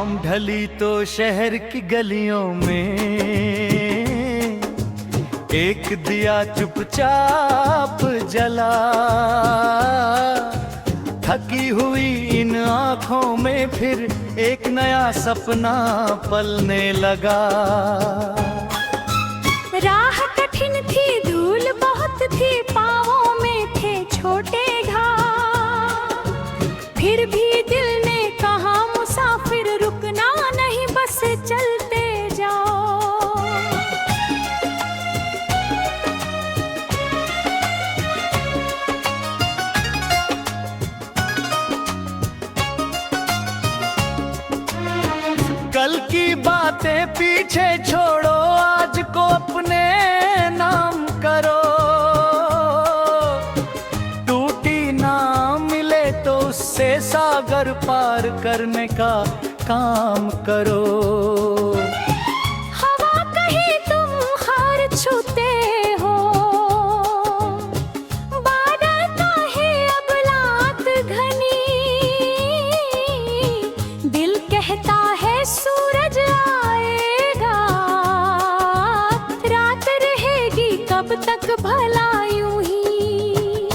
शाम ढली तो शहर की गलियों में एक दिया चुपचाप जला। थकी हुई इन आँखों में फिर एक नया सपना पलने लगा। राह कठिन थी, धूल बहुत थी, पाँवों में थे छोटे घाव। फिर भी दिल ने कहा मुसाफिर रुकना नहीं, बस चलते जाओ। कल की बातें पीछे छोड़ो, आज को अपने नाम करो। टूटी ना मिले तो उससे सागर पार करने का काम करो। हवा कहे तुम हार छूते हो, बादल काहे अब लात घनी। दिल कहता है सूरज आएगा, रात रहेगी कब तक भला यूं ही।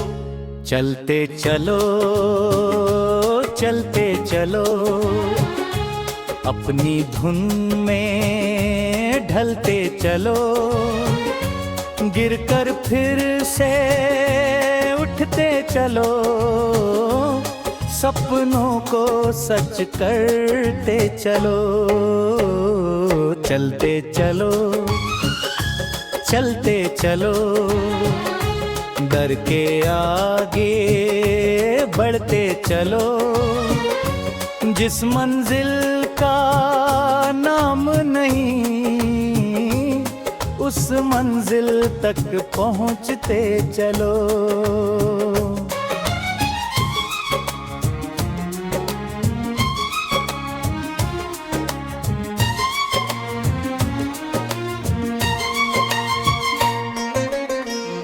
चलते चलो चलते चलो, अपनी धुन में ढलते चलो। गिरकर फिर से उठते चलो, सपनों को सच करते चलो। चलते चलो चलते चलो, डर के आगे बढ़ते चलो। जिस मंजिल का नाम नहीं, उस मंजिल तक पहुंचते चलो।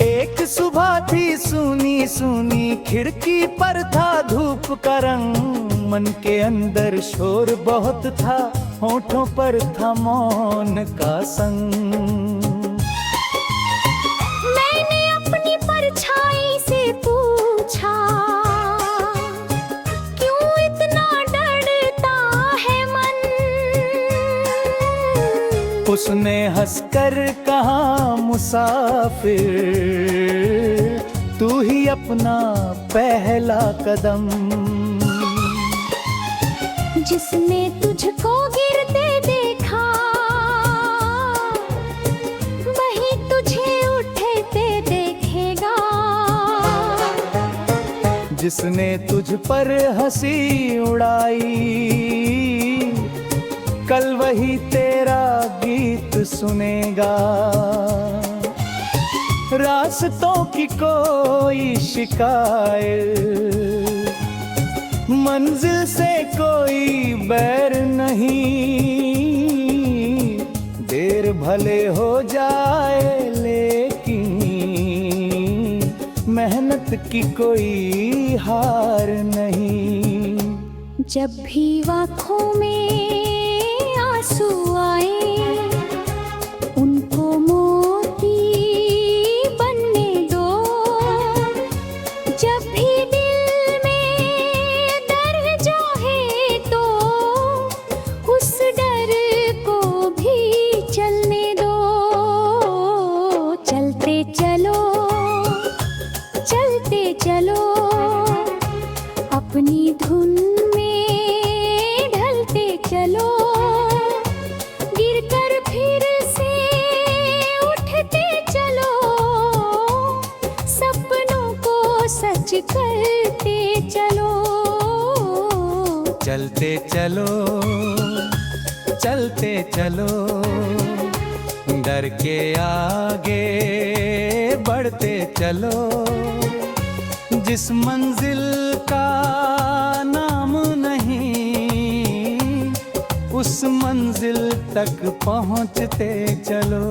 एक सुबह थी सूनी सूनी, खिड़की पर था धूप का रंग। मन के अंदर शोर बहुत था, होठों पर था मौन का संग। मैंने अपनी परछाई से पूछा, क्यों इतना डरता है मन। उसने हंसकर कहा, मुसाफिर तू ही अपना पहला कदम। जिसने तुझको गिरते देखा, वही तुझे उठते देखेगा। जिसने तुझ पर हंसी उड़ाई, कल वही तेरा गीत सुनेगा। रास्तों की कोई शिकायत, मंजिल से कोई बैर नहीं। देर भले हो जाए लेकिन मेहनत की कोई हार नहीं। जब भी आँखों में आंसू आए, उनको मोती बनने दो। जब भी दिल में डर जो है तो उस डर को भी चलने दो। चलते चलो चलते चलो, अपनी धुन में ढलते चलो। गिरकर फिर से उठते चलो, सपनों को सच करते चलो। चलते चलो चलते चलो, डर के आगे बढ़ते चलो। जिस मंजिल का नाम नहीं, उस मंजिल तक पहुंचते चलो।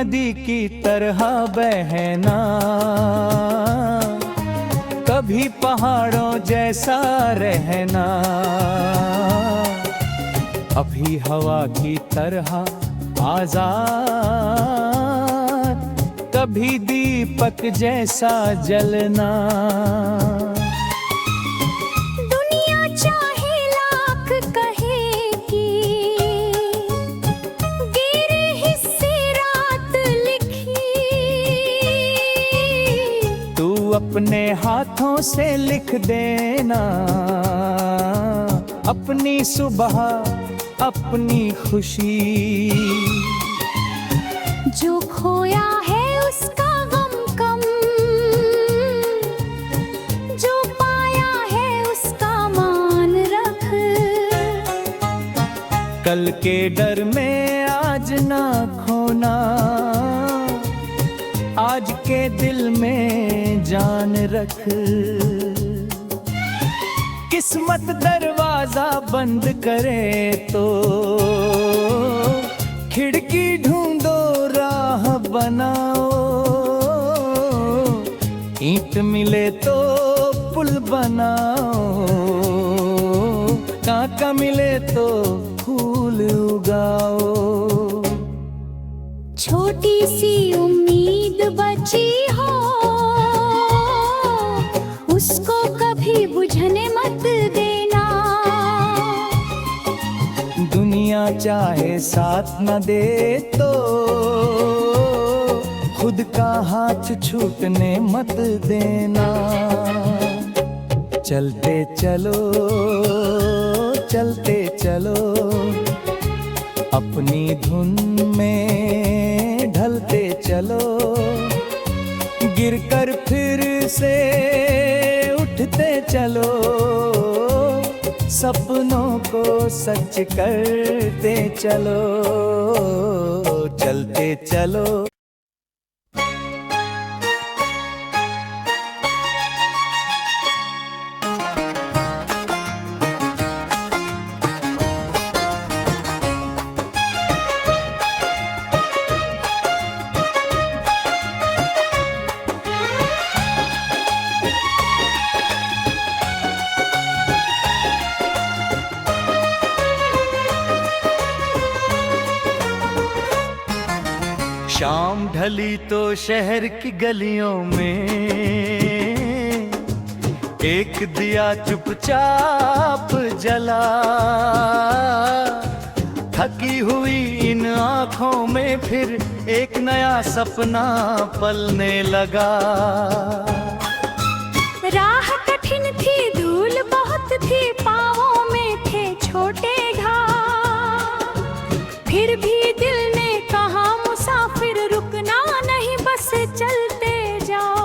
नदी की तरह बहना, कभी पहाड़ों जैसा रहना, अभी हवा की तरह आजाद, कभी दीपक जैसा जलना। दुनिया चाहे लाख कहे कि गिरे हिस्से रात लिखी, तू अपने हाथों से लिख देना अपनी सुबह, अपनी खुशी। जो खोया है उसका गम कम, जो पाया है उसका मान रख। कल के डर में आज ना खोना, आज के दिल में जान रख। किस्मत दरवाजा बंद करे तो खिड़की ढूंढो, राह बनाओ, ईंट मिले तो पुल बनाओ, कांटा मिले तो फूल उगाओ। छोटी सी उम्मीद बची हो उसको कभी बुझने मत देना। दुनिया चाहे साथ न दे तो खुद का हाथ छूटने मत देना। चलते चलो, चलते चलो, अपनी धुन में ढलते चलो, गिरकर फिर से उठते चलो, सपनों को सच करते चलो। चलते चलो। शाम ढली तो शहर की गलियों में एक दिया चुपचाप जला, थकी हुई इन आँखों में फिर एक नया सपना पलने लगा। राह कठिन थी, धूल बहुत थी, पाँवों में थे छोटे घाव, फिर भी दिल ने कहा मुसाफिर रुकना नहीं, बस चलते जाओ।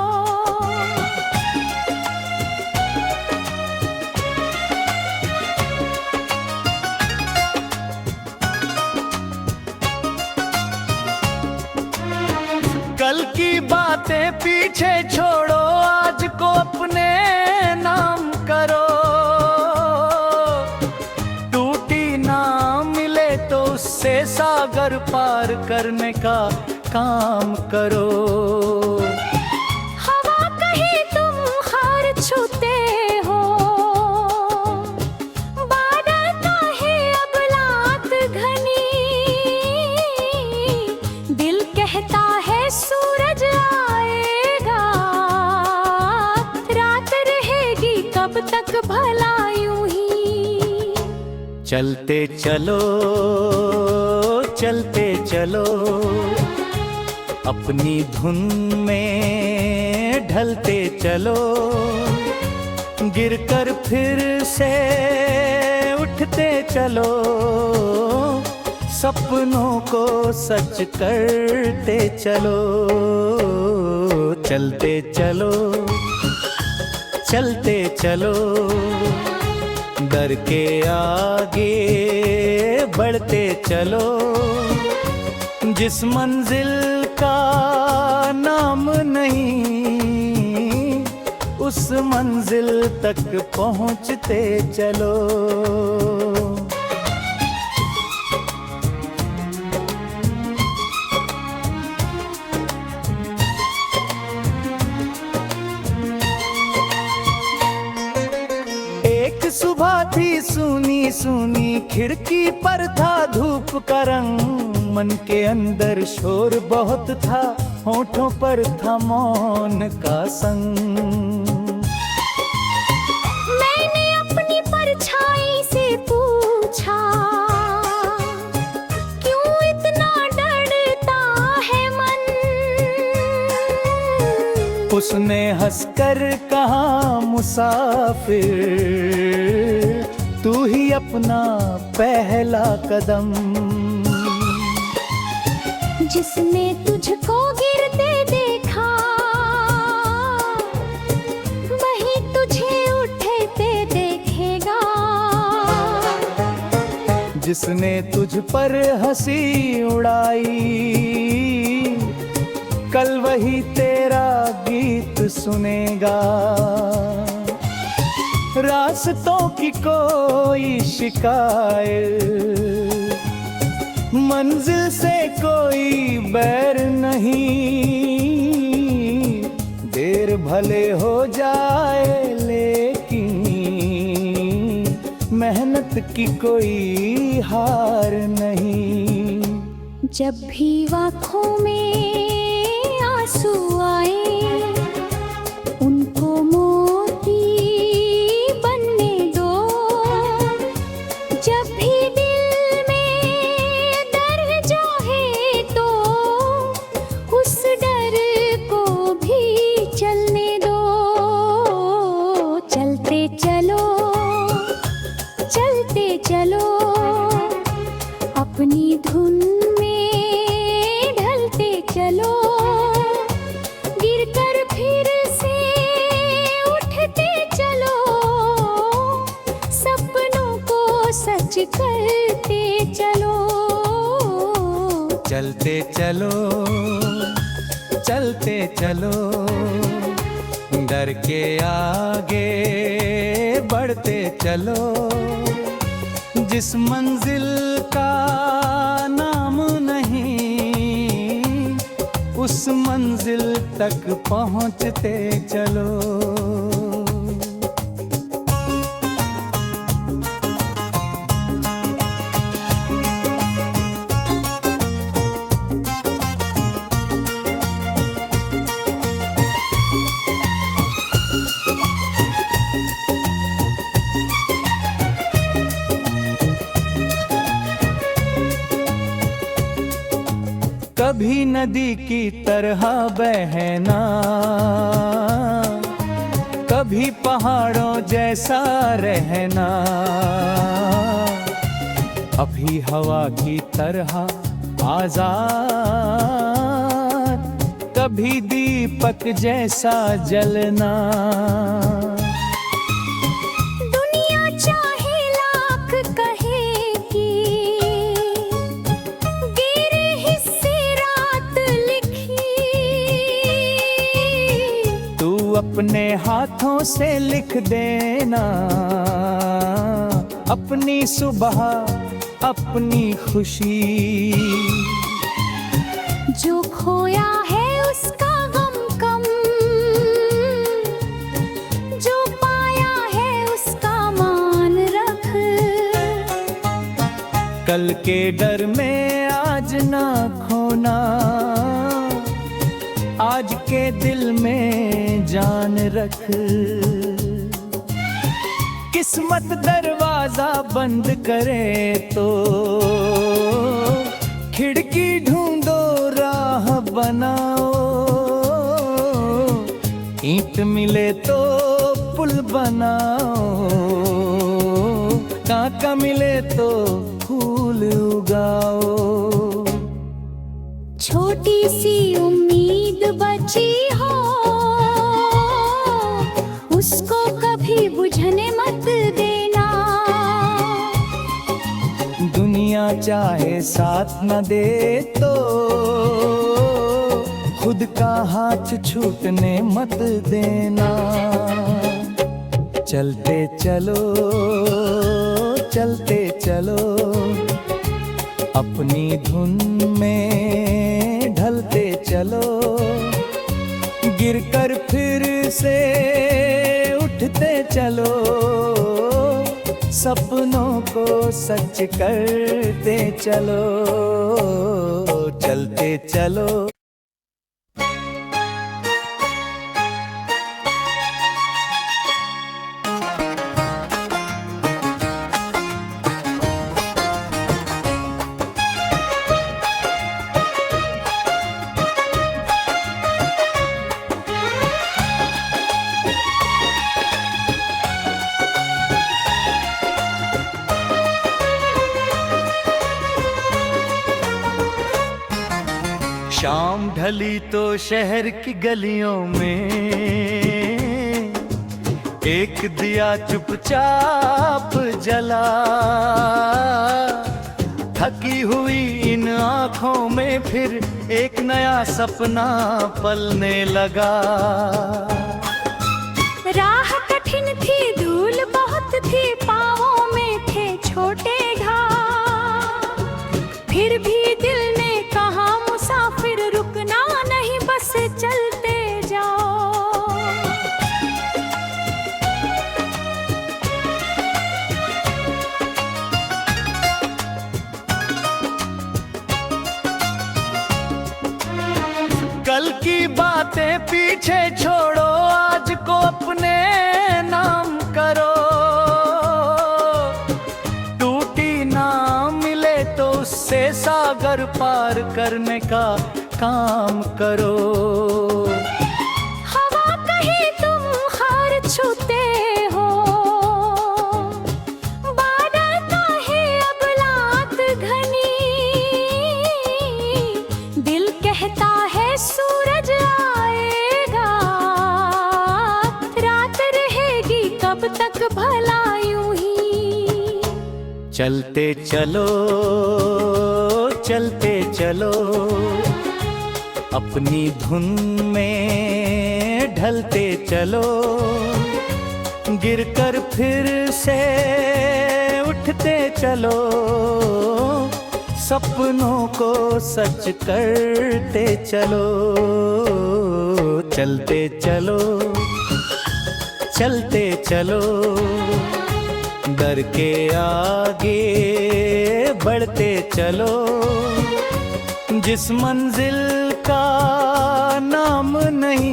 कल की बातें पीछे छोड़ो, आज को अपने नाम करो, टूटी ना मिले तो उससे सागर पार करने का काम करो। हवा कहे तुम हार छूते हो, बादल कहे अब रात घनी, दिल कहता है सूरज आएगा, रात रहेगी कब तक भला यूं ही। चलते चलो, चलते चलो, अपनी धुन में ढलते चलो, गिरकर फिर से उठते चलो, सपनों को सच करते चलो। चलते चलो, चलते चलो, डर के आगे बढ़ते चलो, जिस मंजिल का नाम नहीं उस मंजिल तक पहुंचते चलो। भी सूनी सूनी, खिड़की पर था धूप का रंग, मन के अंदर शोर बहुत था, होठों पर था मौन का संग। मैंने अपनी परछाई से पूछा, क्यों इतना डरता है मन? उसने हंसकर कहा, मुसाफिर तू ही अपना पहला कदम। जिसने तुझको गिरते देखा, वही तुझे उठते देखेगा। जिसने तुझ पर हंसी उड़ाई, कल वही तेरा गीत सुनेगा। रास्तों की कोई शिकायत, मंजिल से कोई बैर नहीं। देर भले हो जाए लेकिन मेहनत की कोई हार नहीं। जब भी आँखों में आंसू आए, उनको मोती बनने दो। जब भी दिल में दर्द है तो उस डर को भी चलने दो। चलते चलो, चलते चलो, अपनी धुन में ढलते चलो। गिरकर फिर से उठते चलो, सपनों को सच करते चलो। चलते चलो, चलते चलो, डर के आगे बढ़ते चलो। जिस मंजिल का नाम नहीं, उस मंजिल तक पहुंचते चलो। कभी नदी की तरह बहना, कभी पहाड़ों जैसा रहना। अभी हवा की तरह आजाद, कभी दीपक जैसा जलना। दुनिया चाहे लाख कहे कि गिरे हिस्से रात लिखी, तू अपने हाथों से लिख देना अपनी सुबह, अपनी खुशी। जो खोया है उसका गम कम, जो पाया है उसका मान रख। कल के डर में आज ना खोना, आज के दिल में जान रख। किस्मत दरवाजा बंद करे तो खिड़की ढूंढो, राह बनाओ। ईंट मिले तो पुल बनाओ, कांटा मिले तो फूल उगाओ। छोटी सी उम्मीद बची हो, उसको कभी बुझने मत देना। दुनिया चाहे साथ न दे तो खुद का हाथ छूटने मत देना। चलते चलो, चलते चलो, अपनी धुन में ढलते चलो। गिरकर फिर से उठते चलो, सपनों को सच करते चलो, चलते चलो। शाम ढली तो शहर की गलियों में एक दिया चुपचाप जला। थकी हुई इन आँखों में फिर एक नया सपना पलने लगा। राह कठिन थी, धूल बहुत थी, पाँवों में थे छोटे घाव। फिर भी दिल ने कहा मुसाफिर रुकना नहीं, बस चलते जाओ। कल की बातें पीछे छोड़ो, आज को अपने नाम करो। टूटी ना मिले तो उससे सागर पार करने का काम करो। हवा कहे तुम हार छूते हो, बादल काहे अब लात घनी। दिल कहता है सूरज आएगा, रात रहेगी कब तक भला यूं ही। चलते चलो, चलते चलो, अपनी धुन में ढलते चलो। गिरकर फिर से उठते चलो, सपनों को सच करते चलो। चलते चलो, चलते चलो, डर के आगे बढ़ते चलो। जिस मंजिल का नाम नहीं,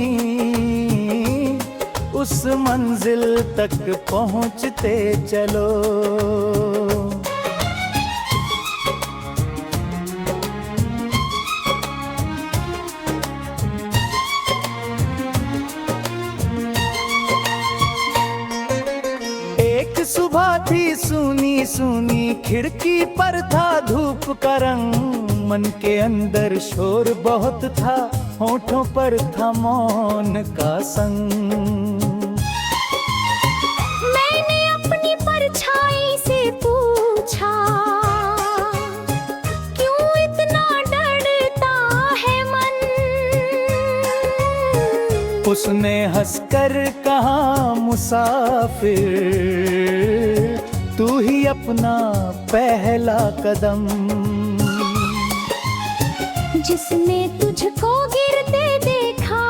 उस मंजिल तक पहुंचते चलो। एक सुबह थी सूनी सूनी, खिड़की पर था धूप का रंग। मन के अंदर शोर बहुत था, होठों पर था मौन का संग। मैंने अपनी परछाई से पूछा, क्यों इतना डरता है मन। उसने हंसकर कहा, मुसाफिर तू ही अपना पहला कदम। जिसने तुझको गिरते देखा,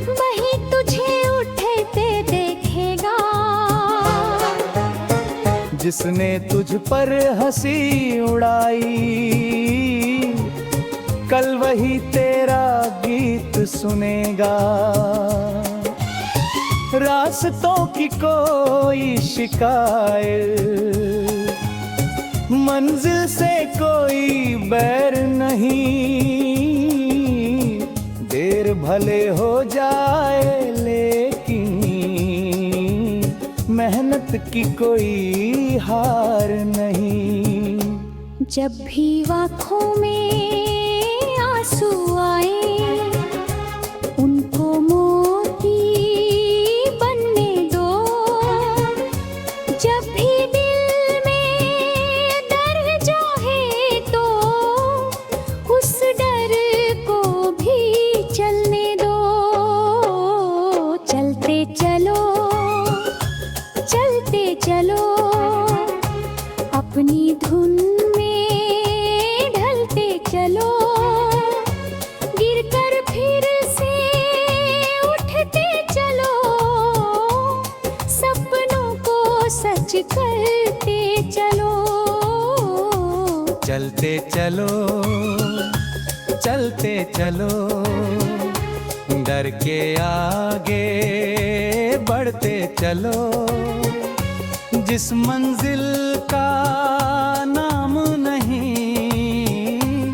वही तुझे उठते देखेगा। जिसने तुझ पर हंसी उड़ाई, कल वही तेरा गीत सुनेगा। रास्तों की कोई शिकायत, मंजिल से कोई बैर नहीं। देर भले हो जाए लेकिन मेहनत की कोई हार नहीं। जब भी आँखों में आंसू आए, उनको मोती बनने दो। जब भी दिल में डर जाए तो उस डर को भी चलने दो। चलते चलो, चलते चलो, अपनी धुन में ढलते चलो। चलते चलो, डर के आगे बढ़ते चलो। जिस मंजिल का नाम नहीं,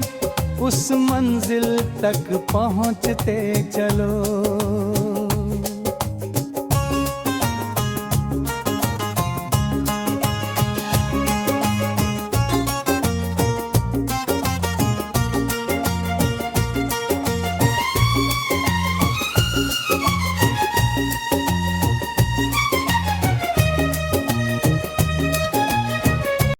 उस मंजिल तक पहुँचते चलो।